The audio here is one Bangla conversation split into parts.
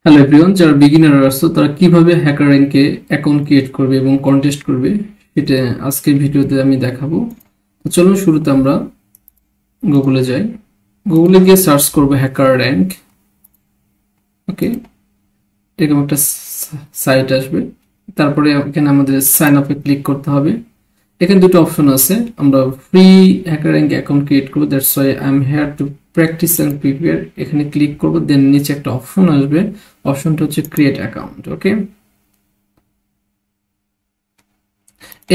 হ্যালো এভরিওয়ান, যারা বিগিনার আছো তারা কিভাবে হ্যাকার র্যাঙ্কে অ্যাকাউন্ট ক্রিয়েট করবে এবং কন্টেস্ট করবে সেটা আজকের ভিডিওতে আমি দেখাবো। তো চলুন শুরুতে আমরা গুগলে যাই। গুগলে গিয়ে সার্চ করব হ্যাকার র্যাঙ্ক। ওকে, এরকম একটা সাইট আসবে। তারপরে এখানে আমাদের সাইন আপে ক্লিক করতে হবে। এখানে দুটো অপশন আছে, আমরা free HackerRank account create করবো, that's why I am here to practice and prepare. এখানে ক্লিক করবো, দেন নিচে একটা অপশন আসবে, অপশনটা হচ্ছে ক্রিয়েট অ্যাকাউন্ট। ওকে,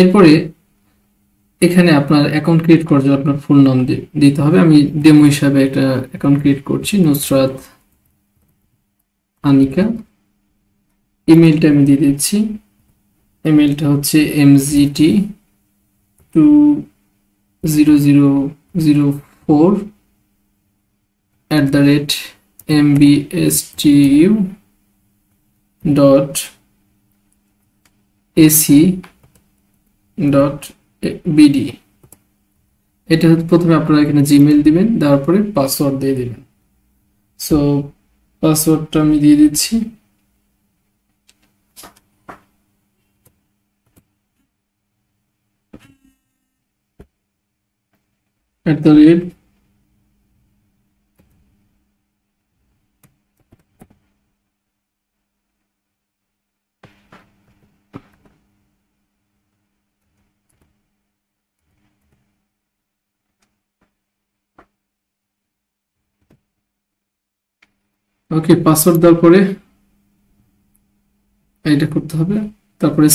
এরপরে এখানে আপনার অ্যাকাউন্ট ক্রিয়েট করার জন্য আপনার ফুল নাম দিতে হবে। আমি ডেমো হিসাবে একটা অ্যাকাউন্ট ক্রিয়েট করছি, নুসরাত আনিকা। ইমেলটা আমি দিয়ে দিচ্ছি, ইমেলটা হচ্ছে mgtu@mbstu.ac.bd। এটা হচ্ছে প্রথমে আপনারা এখানে জিমেল দিবেন, দেওয়ার পরে পাসওয়ার্ড দিয়ে দিবেন। সো পাসওয়ার্ডটা আমি দিয়ে দিচ্ছি। @ ওকে, পাসওয়ার্ড দেওয়ার পরে এটা করতে হবে। তারপরে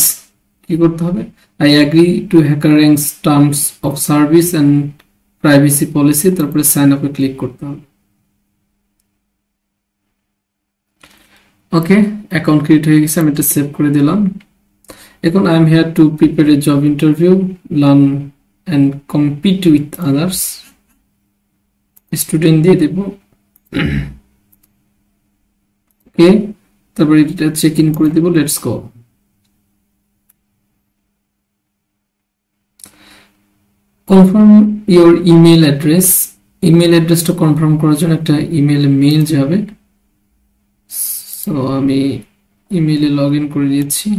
কি করতে হবে, I agree to hacker ranks terms of service and privacy policy. তারপরে সাইন আপে ক্লিক করতে হবে। ওকে, অ্যাকাউন্ট ক্রিয়েট হয়ে গেছে, আমি এটা সেভ করে দিলাম। এখন I am here to prepare a job interview, learn and compete with others. Student দিয়ে দেব। ওকে, তারপরে এটা চেক ইন করে দেব। Let's go. Confirm your email address. Email অ্যাড্রেসটা কনফার্ম করার জন্য একটা ইমেলে মেইল যাবে। সো আমি ইমেইলে লগ ইন করে দিয়েছি।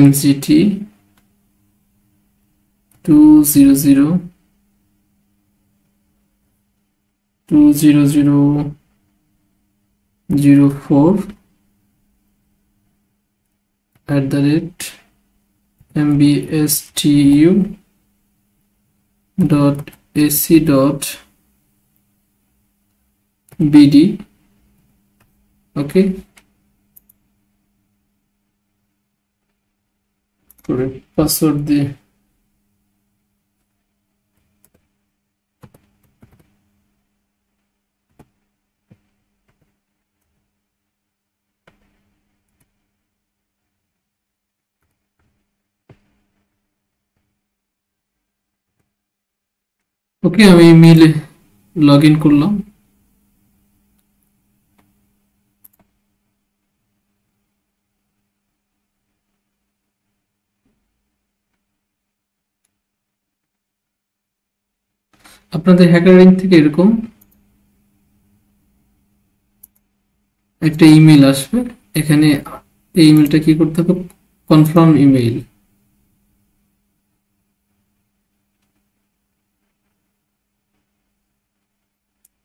mgt20002004@mbstu.ac.bd। ওকে, করে পাসওয়ার্ড দিয়ে ওকে, আমি ইমেইলে লগ ইন করলাম। আপনাদের হ্যাকার র্যাঙ্ক থেকে এরকম একটা ইমেল আসবে। এখানে এই ইমেলটা কি করতে হবে, কনফার্ম ইমেইল।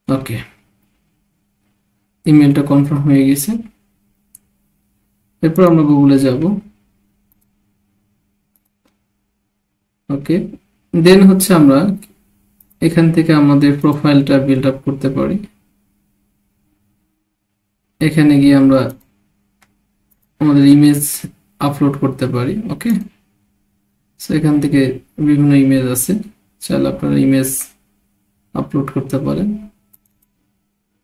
ওকে, ইমেলটা কনফার্ম হয়ে গেছে। এরপর আমরা গুগলে যাব। ওকে, দেন হচ্ছে আমরা এখান থেকে আমাদের প্রোফাইলটা বিল্ড আপ করতে পারি। এখানে গিয়ে আমরা আমাদের ইমেজ আপলোড করতে পারি। ওকে, সো এখান থেকে বিভিন্ন ইমেজ আছে, চাইলে আপনারা ইমেজ আপলোড করতে পারেন।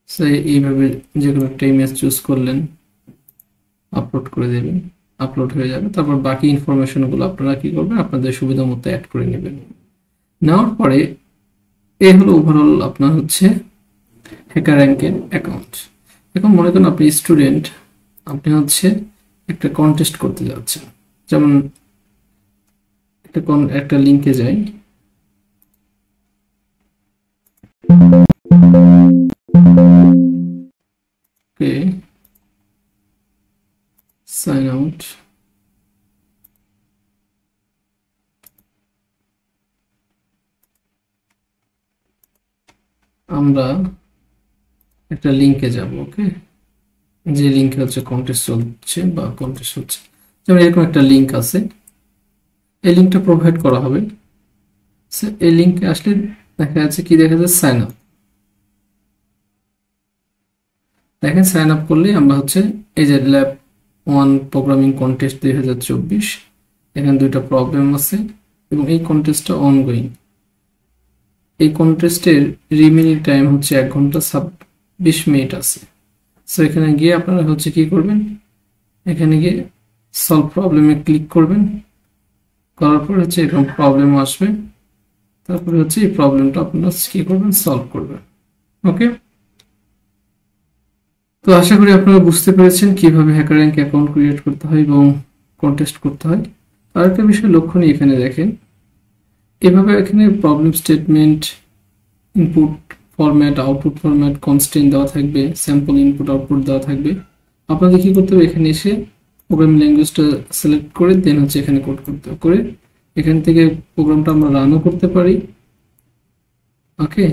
সো এইভাবে যে কোনো একটা ইমেজ চুজ করলেন, আপলোড করে দেবেন, আপলোড হয়ে যাবে। তারপর বাকি ইনফরমেশনগুলো আপনারা কি করবেন, আপনাদের সুবিধা মতো অ্যাড করে নেবেন। নেওয়ার পরে এই হলো ওভারঅল আপনার হচ্ছে হ্যাকার র্যাঙ্কের অ্যাকাউন্ট। এখন মনে করেন আপনি স্টুডেন্ট, আপনি হচ্ছে একটা কন্টেস্ট করতে যাচ্ছেন, যেমন একটা লিংকে যাই। ওকে, সাইন আউট। আমরা একটা লিংকে যাব। ওকে, যে লিংকে হচ্ছে কন্টেস্ট চলছে বা কন্টেস্ট হচ্ছে, যেমন এরকম একটা লিংক আছে, এই লিংকটা প্রোভাইড করা হবে। এই লিংকে আসলে দেখা যাচ্ছে কি, দেখা যাচ্ছে সাইন আপ। দেখেন সাইন আপ করলে আমরা হচ্ছে এই যে ল্যাব 1 প্রোগ্রামিং কন্টেস্ট 2024, এখানে দুইটা প্রবলেম আছে এবং এই কন্টেস্টটা অনগোয়িং। এই কন্টেস্টের রিমেইনিং টাইম হচ্ছে 1 ঘন্টা 26 মিনিট আছে। সো এখানে গিয়ে আপনারা হচ্ছে কি করবেন, এখানে গিয়ে সলভ প্রবলেমে ক্লিক করবেন, করার পর হচ্ছে এরকম প্রবলেম আসবে, তারপরে হচ্ছে এই প্রবলেমটা আপনারা কি করবেন, সলভ করবেন। ওকে, তো আশা করি আপনারা বুঝতে পেরেছেন কিভাবে হ্যাকার র্যাঙ্ক অ্যাকাউন্ট ক্রিয়েট করতে হয় এবং কন্টেস্ট করতে হয়। আরেকটা বিষয় লক্ষণীয়, এখানে দেখেন এভাবে এখানে problem statement, input format, output format, constant দেওয়া থাকবে, স্যাম্পল ইনপুট আউটপুট দেওয়া থাকবে। আপনাদের কি করতে হবে, এখানে এসে প্রোগ্রামিং ল্যাঙ্গুয়েজটা সিলেক্ট করে দেন হচ্ছে এখানে কোড করতে করে এখান থেকে প্রোগ্রামটা আমরা রানও করতে পারি। ওকে,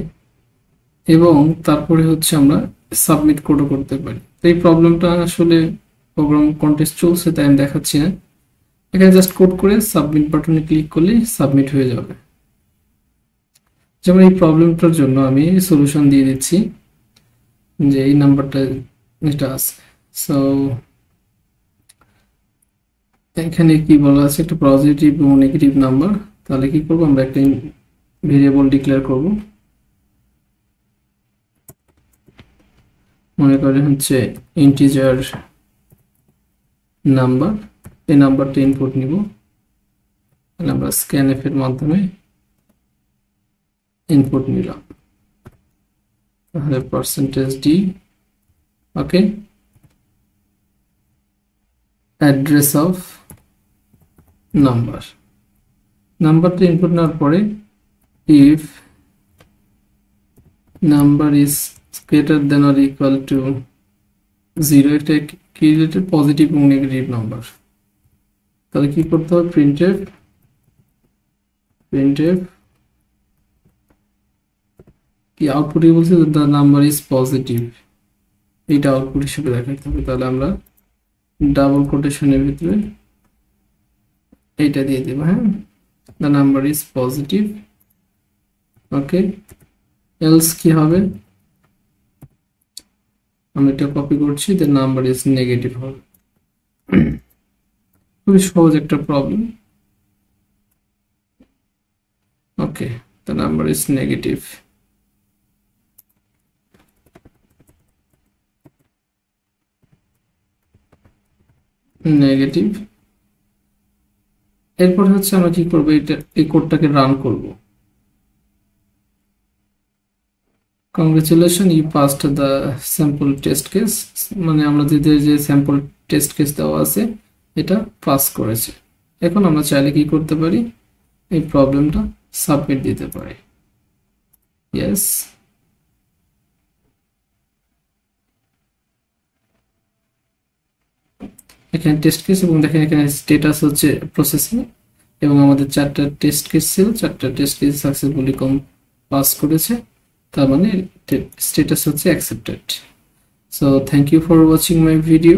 এবং তারপরে হচ্ছে আমরা সাবমিট কোডও করতে পারি। তো এই প্রবলেমটা আসলে প্রোগ্রাম কন্টেস্ট চলছে তাই আমি দেখাচ্ছি না, এখানে জাস্ট কোড করে সাবমিট বাটনে ক্লিক করলেই সাবমিট হয়ে যাবে। যেমন এই প্রবলেমটার জন্য আমি সলিউশন দিয়ে দিচ্ছি, যে এই নাম্বারটা যেটা আছে। সো এখানে কি বলা আছে, একটা পজিটিভ এবং নেগেটিভ নাম্বার। তাহলে কি করব, আমরা একটা ভেরিয়েবল ডিক্লেয়ার করব, মনে করেন হচ্ছে ইন্টিজার নাম্বার। এই নাম্বারটা ইনপুট নিব, তাহলে আমরা স্ক্যানএফ এর মাধ্যমে ইনপুট নিলাম, তাহলে %d। ওকে, অ্যাড্রেস অফ নাম্বারটা ইনপুট নেওয়ার পরে if number is greater than or equal to 0, একটা কি রিলেটেড, পজিটিভ এবং নেগেটিভ নাম্বার। তাহলে কি করতে হবে, প্রিন্টএফ কি আউটপুটে বলছে দ্য নাম্বার ইজ পজিটিভ, এইটা আউটপুট হিসেবে দেখাতে হবে। তাহলে আমরা ডাবল কোটেশনের ভিতরে এইটা দিয়ে দেব, হ্যাঁ, the number is positive. Okay, else কি হবে, আমি এটা কপি করছি, দ্য নাম্বার ইজ নেগেটিভ হবে। খুবই সহজ একটা problem. Okay, the number is negative. এরপর হচ্ছে আমরা কি করবো, এই কোডটাকে রান করব। Congratulation, you passed the sample test case, মানে আমাদের যে স্যাম্পল টেস্ট কেস দেওয়া আছে এটা পাস করেছে। এখন আমরা চাইলে কি করতে পারি, এই প্রবলেমটা সাবমিট দিতে পারি। ইয়েস, এখানে টেস্ট কেস এবং দেখেন এখানে স্ট্যাটাস হচ্ছে প্রসেসিং, এবং আমাদের 4টা টেস্ট কেস ছিল, 4টা টেস্ট কেস সাকসেসফুলি পাস করেছে, তার মানে স্ট্যাটাস হচ্ছে accepted. So thank you for watching my video.